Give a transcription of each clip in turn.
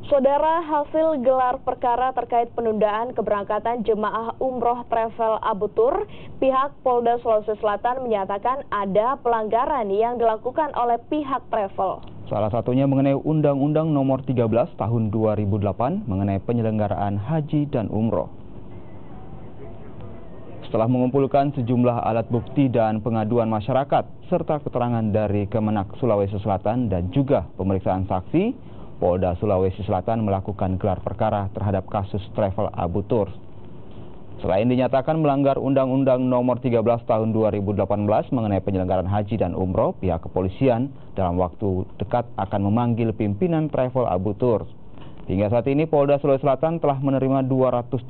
Saudara, hasil gelar perkara terkait penundaan keberangkatan jemaah umroh travel Abu Tur, pihak Polda Sulawesi Selatan menyatakan ada pelanggaran yang dilakukan oleh pihak travel. Salah satunya mengenai Undang-Undang Nomor 13 Tahun 2008 mengenai penyelenggaraan haji dan umroh. Setelah mengumpulkan sejumlah alat bukti dan pengaduan masyarakat, serta keterangan dari Kemenak Sulawesi Selatan dan juga pemeriksaan saksi, Polda Sulawesi Selatan melakukan gelar perkara terhadap kasus travel Abu Tur. Selain dinyatakan melanggar Undang-Undang Nomor 13 Tahun 2018 mengenai penyelenggaraan haji dan umroh, pihak kepolisian dalam waktu dekat akan memanggil pimpinan travel Abu Tur. Hingga saat ini Polda Sulawesi Selatan telah menerima 271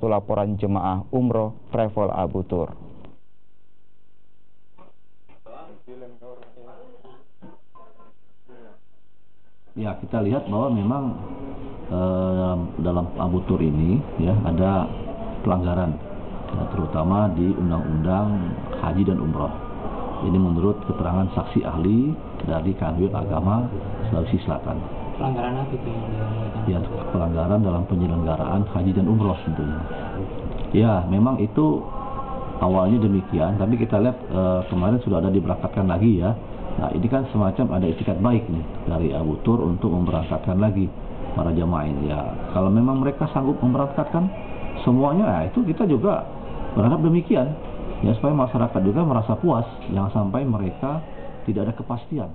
laporan jemaah umroh travel Abu Tur. Ya, kita lihat bahwa memang dalam Abu Tur ini ya ada pelanggaran, ya, terutama di Undang-Undang Haji dan Umroh. Ini menurut keterangan saksi ahli dari Kanwil Agama Sulawesi Selatan. Pelanggaran apa itu? Ya, pelanggaran dalam penyelenggaraan haji dan umroh tentunya. Ya, memang itu awalnya demikian, tapi kita lihat kemarin sudah ada diberangkatkan lagi ya. Nah, ini kan semacam ada itikat baik nih dari Abu Tur untuk memberangkatkan lagi para jamaah ini. Ya, kalau memang mereka sanggup memberangkatkan semuanya, ya itu kita juga berharap demikian. Ya, supaya masyarakat juga merasa puas, jangan sampai mereka tidak ada kepastian.